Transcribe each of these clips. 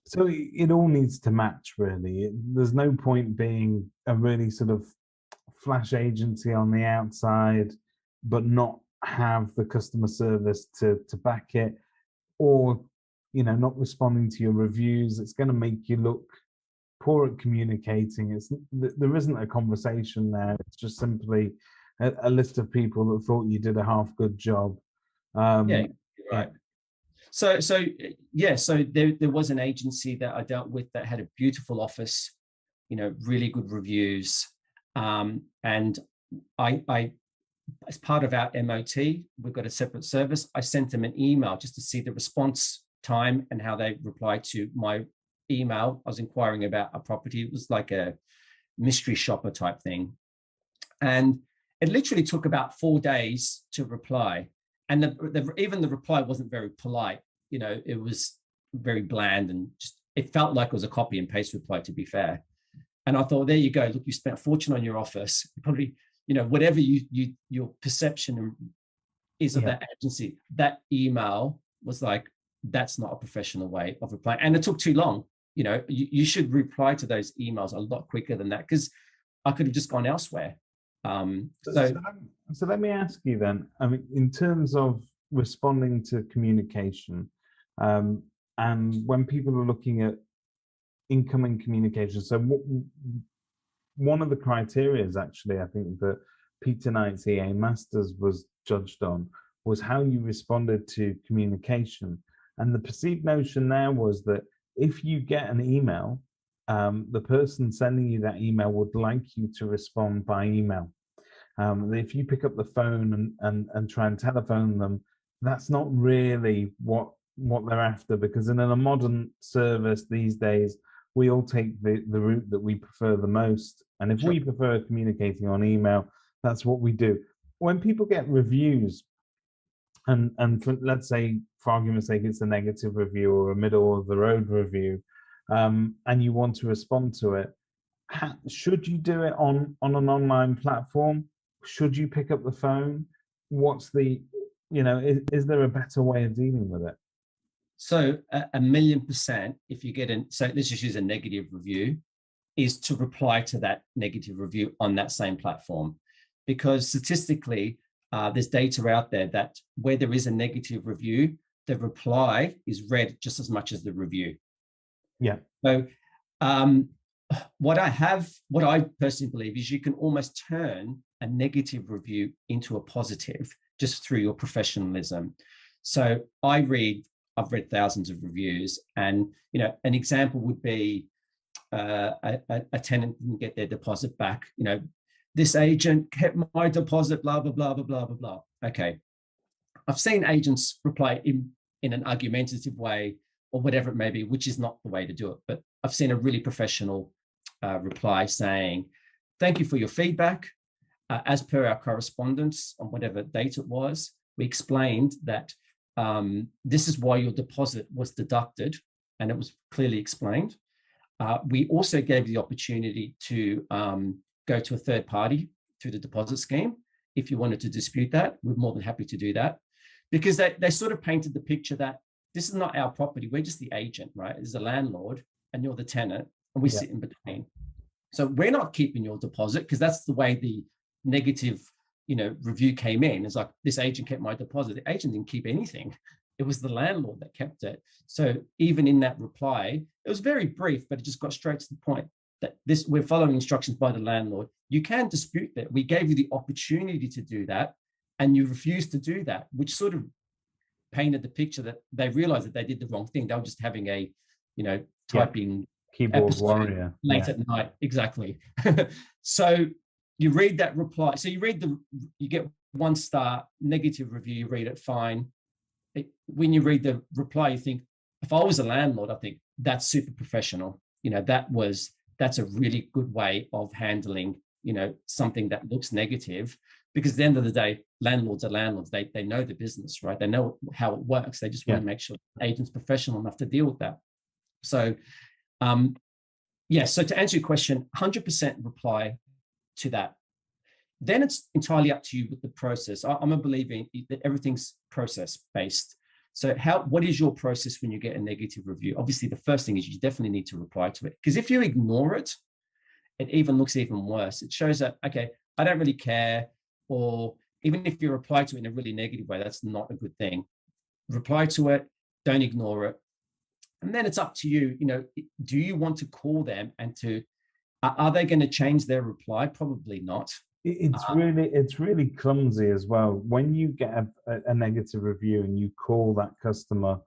So it all needs to match, really. There's no point being a really sort of flash agency on the outside, but not have the customer service to back it, or not responding to your reviews. It's going to make you look poor at communicating. There isn't a conversation there. It's just simply a list of people that thought you did a half good job. Yeah, Um, yeah, right. So yeah, so there was an agency that I dealt with that had a beautiful office, really good reviews, and I as part of our MOT, we've got a separate service. I sent them an email just to see the response time and how they replied to my email. I was inquiring about a property. It was like a mystery shopper type thing. And it literally took about 4 days to reply. And even the reply wasn't very polite. It was very bland and just, it felt like it was a copy and paste reply, to be fair. And I thought, there you go. Look, you spent a fortune on your office. Probably, whatever your perception is of yeah. that agency, that email was like, that's not a professional way of replying. And it took too long. You should reply to those emails a lot quicker than that, because I could have just gone elsewhere. So, So so let me ask you then. I mean, in terms of responding to communication, um, and when people are looking at incoming communication, so one of the criteria is actually, I think, that Peter Knight's EA Masters was judged on was how you responded to communication. And the perceived notion there was that if you get an email, the person sending you that email would like you to respond by email. If you pick up the phone and try and telephone them, that's not really what they're after, because in a modern service these days, we all take the route that we prefer the most. And if sure. we prefer communicating on email, that's what we do. When people get reviews, let's say, for argument's sake, it's a negative review or a middle of the road review, and you want to respond to it, should you do it on an online platform? Should you pick up the phone? What's the, is there a better way of dealing with it? So a million percent, if you get in, so let's just use a negative review, is to reply to that negative review on that same platform. Because statistically, there's data out there that where there is a negative review, the reply is read just as much as the review. Yeah. So um, what I personally believe is you can almost turn a negative review into a positive just through your professionalism. So I've read thousands of reviews, and an example would be a tenant didn't get their deposit back. This agent kept my deposit, blah blah blah blah blah blah blah. Okay, I've seen agents reply in an argumentative way or whatever it may be, which is not the way to do it. But I've seen a really professional reply saying, "Thank you for your feedback. As per our correspondence on whatever date it was, we explained that this is why your deposit was deducted, and it was clearly explained. We also gave you the opportunity to go to a third party through the deposit scheme. If you wanted to dispute that, we're more than happy to do that." Because they sort of painted the picture that this is not our property. We're just the agent, right? There's a landlord and you're the tenant, and we Yeah. sit in between. So we're not keeping your deposit, because that's the way the negative, review came in. It's like, this agent kept my deposit. The agent didn't keep anything. It was the landlord that kept it. So even in that reply, it was very brief, but it just got straight to the point that we're following instructions by the landlord. You can dispute that. We gave you the opportunity to do that, and you refused to do that, which sort of painted the picture that they realized that they did the wrong thing. They were just having a, Yeah. typing Keyboard episode warrior. late Yeah. at night. Exactly. So you read that reply. So you get 1 star negative review. You read it, fine. When you read the reply, you think, if I was a landlord, I think that's super professional. That's a really good way of handling, something that looks negative, because at the end of the day, landlords are landlords. They know the business, right? They know how it works. They just want Yeah. to make sure the agent's professional enough to deal with that. So, so to answer your question, 100% reply to that. Then it's entirely up to you with the process. I'm a believer in that everything's process based. So what is your process when you get a negative review? Obviously, the first thing is you definitely need to reply to it, because if you ignore it, it even looks even worse. It shows that, okay, I don't really care, or even if you reply to it in a really negative way, that's not a good thing. Reply to it, don't ignore it. And then it's up to you, do you want to call them and are they going to change their reply? Probably not. It's really clumsy as well. When you get a negative review and you call that customer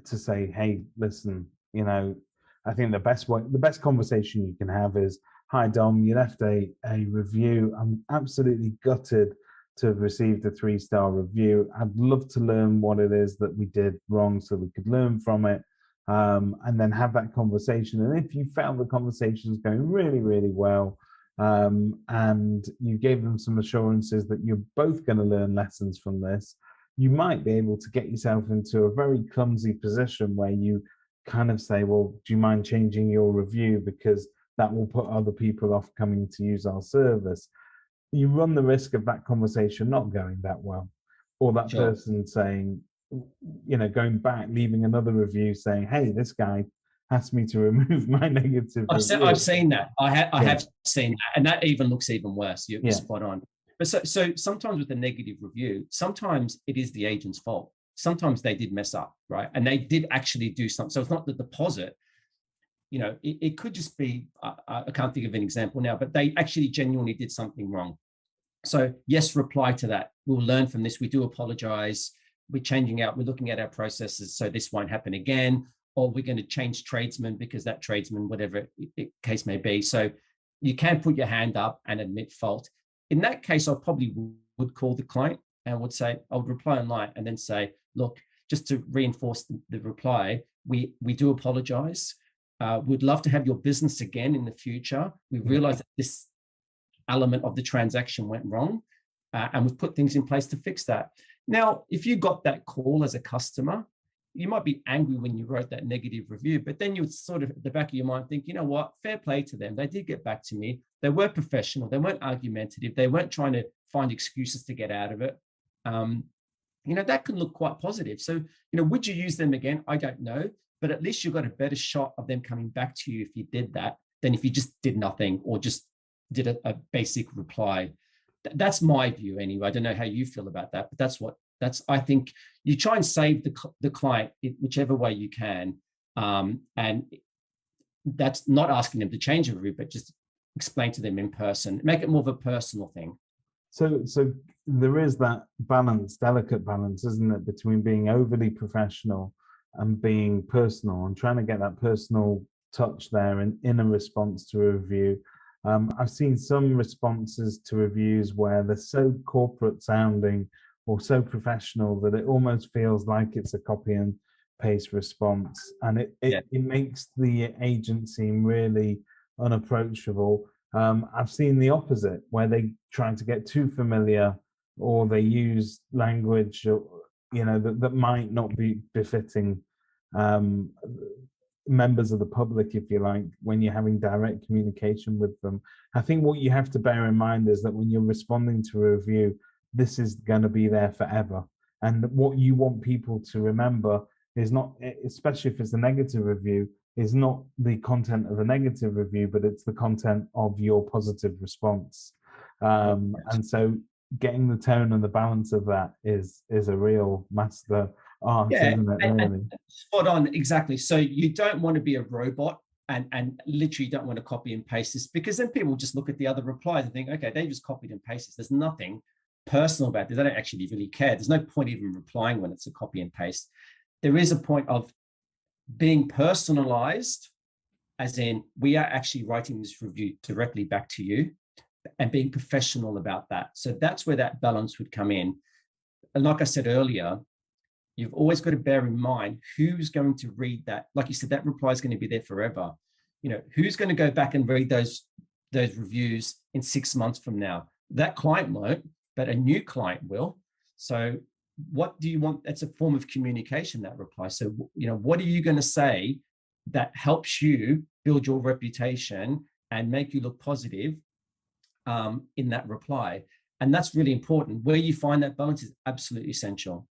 to say, hey, listen, I think the best conversation you can have is, hi Dom, you left a review. I'm absolutely gutted to have received a 3-star review. I'd love to learn what it is that we did wrong so we could learn from it, and then have that conversation. And if you found the conversation is going really, really well, and you gave them some assurances that you're both going to learn lessons from this, you might be able to get yourself into a very clumsy position where you kind of say, well, do you mind changing your review, because that will put other people off coming to use our service. You run the risk of that conversation not going that well, or that Sure. person saying, going back, leaving another review saying, hey, this guy asked me to remove my negative review. I've seen that. I have seen that. And that even looks even worse. You're spot on. But so sometimes with a negative review, sometimes it is the agent's fault. Sometimes they did mess up, right? And they did actually do something. So it's not the deposit. It could just be, I can't think of an example now, but they actually genuinely did something wrong. So yes, reply to that. We'll learn from this. We do apologize. We're looking at our processes so this won't happen again, or we're going to change tradesmen because that tradesman, whatever case may be. So you can put your hand up and admit fault. In that case, I probably would call the client and would say, I would reply online and then say, look, just to reinforce the reply, we do apologize. We'd love to have your business again in the future. We realize that this element of the transaction went wrong, and we've put things in place to fix that. Now, if you got that call as a customer, you might be angry when you wrote that negative review, but then you would sort of at the back of your mind think, you know what, fair play to them. They did get back to me. They were professional. They weren't argumentative. They weren't trying to find excuses to get out of it. That can look quite positive. So, would you use them again? I don't know, but at least you've got a better shot of them coming back to you if you did that than if you just did nothing or just did a basic reply. That's my view anyway. I don't know how you feel about that, but I think you try and save the client in whichever way you can. And that's not asking them to change a review, but just explain to them in person, make it more of a personal thing. So there is that delicate balance, isn't it, between being overly professional and being personal, and trying to get that personal touch there in a response to a review. I've seen some responses to reviews where they're so corporate sounding or so professional that it almost feels like it's a copy and paste response, and it makes the agent seem really unapproachable. I've seen the opposite, where they try to get too familiar, or they use language that might not be befitting members of the public, if you like, when you're having direct communication with them. I think what you have to bear in mind is that when you're responding to a review, this is going to be there forever. And what you want people to remember is not, especially if it's a negative review, is not the content of a negative review, but it's the content of your positive response. And so getting the tone and the balance of that is a real master art, isn't it, really? And spot on, exactly. So you don't want to be a robot and literally don't want to copy and paste this, because then people just look at the other replies and think, okay, they just copied and pasted. There's nothing personal about this. They don't actually really care. There's no point even replying when it's a copy and paste. There is a point of being personalized, as in we are actually writing this review directly back to you, and being professional about that. So that's where that balance would come in. And like I said earlier, you've always got to bear in mind who's going to read that. Like you said, that reply is going to be there forever. Who's going to go back and read those reviews in 6 months from now? That client won't, but a new client will. So what do you want? That's a form of communication, that reply. So, what are you going to say that helps you build your reputation and make you look positive in that reply? And that's really important. Where you find that balance is absolutely essential.